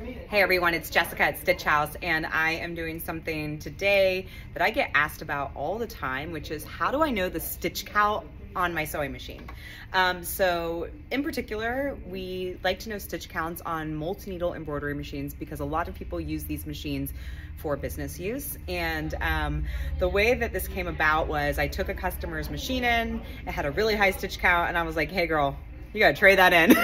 Hey everyone, it's Jessica at Stitchhouse, and I am doing something today that I get asked about all the time, which is how do I know the stitch count on my sewing machine? So in particular, we like to know stitch counts on multi-needle embroidery machines because a lot of people use these machines for business use. And the way that this came about was I took a customer's machine in, it had a really high stitch count, and I was like, hey girl, you gotta trade that in.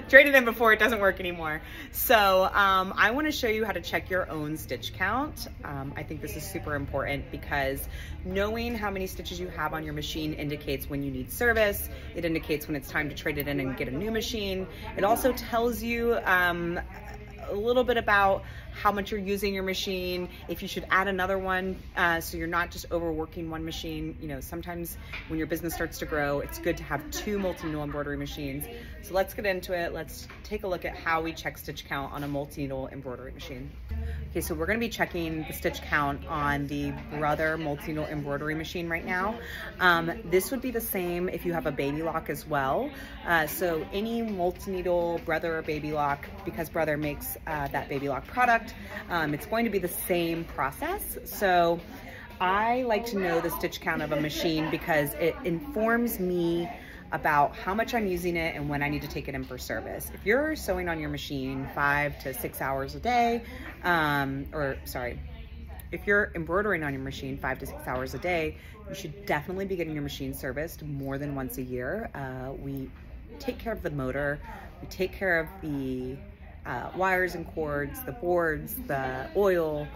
Trade it in before it doesn't work anymore. So I wanna show you how to check your own stitch count. I think this is super important because knowing how many stitches you have on your machine indicates when you need service. It indicates when it's time to trade it in and get a new machine. It also tells you a little bit about how much you're using your machine, if you should add another one, so you're not just overworking one machine. You know, sometimes when your business starts to grow, it's good to have two multi-needle embroidery machines. So let's get into it. Let's take a look at how we check stitch count on a multi-needle embroidery machine. Okay, so we're gonna be checking the stitch count on the Brother multi-needle embroidery machine right now. This would be the same if you have a baby lock as well. So any multi-needle Brother or baby lock, because Brother makes that baby lock product, it's going to be the same process. So I like to know the stitch count of a machine because it informs me about how much I'm using it and when I need to take it in for service. If you're sewing on your machine 5 to 6 hours a day, if you're embroidering on your machine 5 to 6 hours a day, you should definitely be getting your machine serviced more than once a year. We take care of the motor, we take care of the wires and cords, the boards, the oil,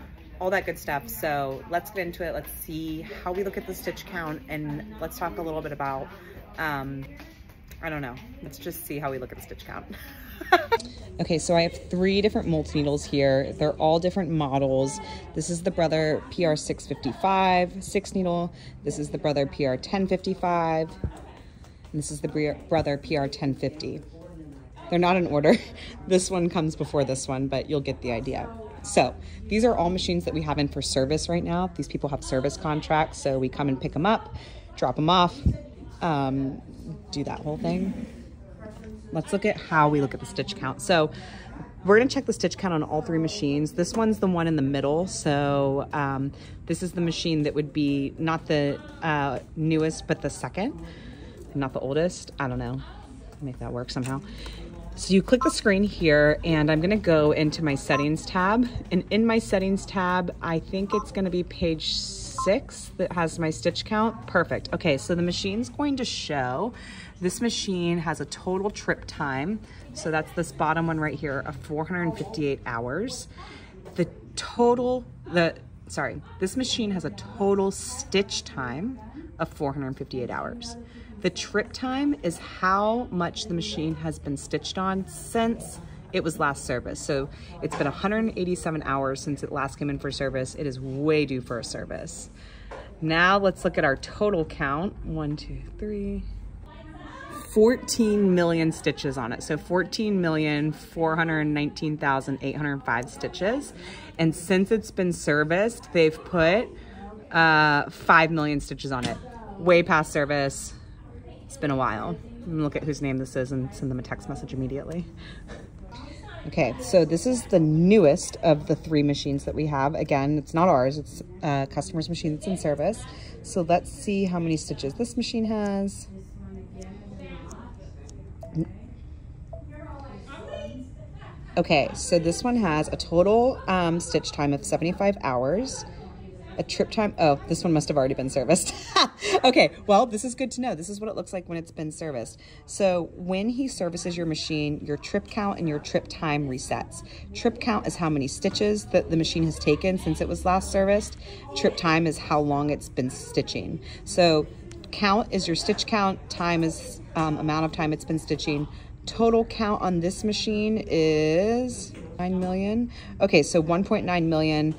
all that good stuff. So let's get into it. Let's see how we look at the stitch count, and let's talk a little bit about, I don't know, let's just see how we look at the stitch count. Okay, so I have 3 different multi-needles here. They're all different models. This is the Brother PR 655 6 needle. This is the Brother PR 1055. And this is the Brother PR 1050. They're not in order. This one comes before this one, but you'll get the idea. So these are all machines that we have in for service right now. These people have service contracts, so we come and pick them up, drop them off, do that whole thing. Let's look at how we look at the stitch count. So we're gonna check the stitch count on all 3 machines. This one's the one in the middle. So this is the machine that would be not the newest, but the second, not the oldest. I don't know, make that work somehow. So you click the screen here, and I'm gonna go into my settings tab. And in my settings tab, I think it's gonna be page 6 that has my stitch count. Perfect. Okay, so the machine's going to show, this machine has a total trip time. So that's this bottom one right here of 458 hours. This machine has a total stitch time of 458 hours. The trip time is how much the machine has been stitched on since it was last serviced. So it's been 187 hours since it last came in for service. It is way due for a service. Now let's look at our total count. 14 million stitches on it. So 14,419,805 stitches. And since it's been serviced, they've put 5 million stitches on it. Way past service. It's been a while. I'm gonna look at whose name this is and send them a text message immediately. Okay, so this is the newest of the 3 machines that we have. Again, it's not ours, it's a customer's machine that's in service. So let's see how many stitches this machine has. Okay, so this one has a total stitch time of 75 hours. A trip time, oh, this one must have already been serviced. Okay, well, this is good to know. This is what it looks like when it's been serviced. So when he services your machine, your trip count and your trip time resets. Trip count is how many stitches that the machine has taken since it was last serviced. Trip time is how long it's been stitching. So count is your stitch count, time is amount of time it's been stitching. Total count on this machine is 9 million. Okay, so 1.9 million.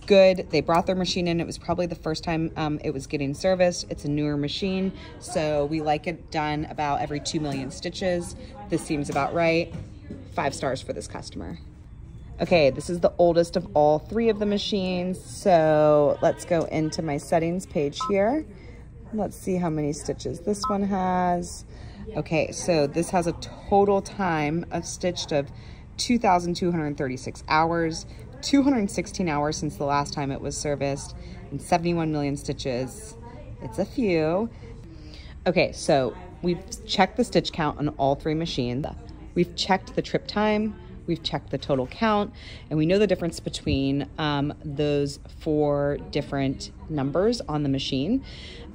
Good. They brought their machine in. It was probably the first time it was getting serviced. It's a newer machine, so we like it done about every 2 million stitches. This seems about right. 5 stars for this customer. Okay, this is the oldest of all 3 of the machines. So let's go into my settings page here. Let's see how many stitches this one has. Okay, so this has a total time of stitched of 2,236 hours, 216 hours since the last time it was serviced, and 71 million stitches. It's a few. Okay, so we've checked the stitch count on all 3 machines. We've checked the trip time, we've checked the total count, and we know the difference between those 4 different numbers on the machine.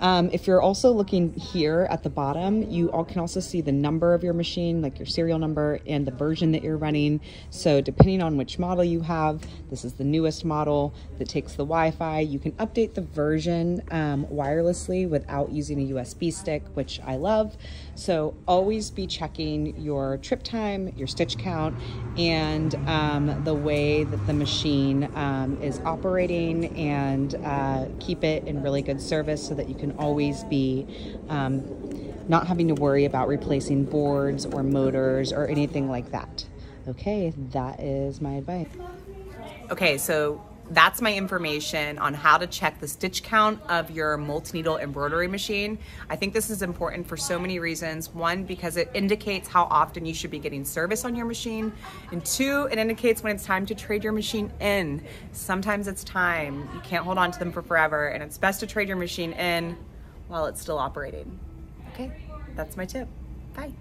If you're also looking here at the bottom, you can also see the number of your machine, like your serial number and the version that you're running. So depending on which model you have, this is the newest model that takes the Wi-Fi. You can update the version wirelessly without using a USB stick, which I love. So always be checking your trip time, your stitch count, and the way that the machine is operating, and keep it in really good service so that you can always be not having to worry about replacing boards or motors or anything like that. Okay, that is my advice. Okay, so that's my information on how to check the stitch count of your multi-needle embroidery machine. I think this is important for so many reasons. 1, because it indicates how often you should be getting service on your machine. And 2, it indicates when it's time to trade your machine in. Sometimes it's time. You can't hold on to them for forever, and it's best to trade your machine in while it's still operating. Okay, that's my tip. Bye.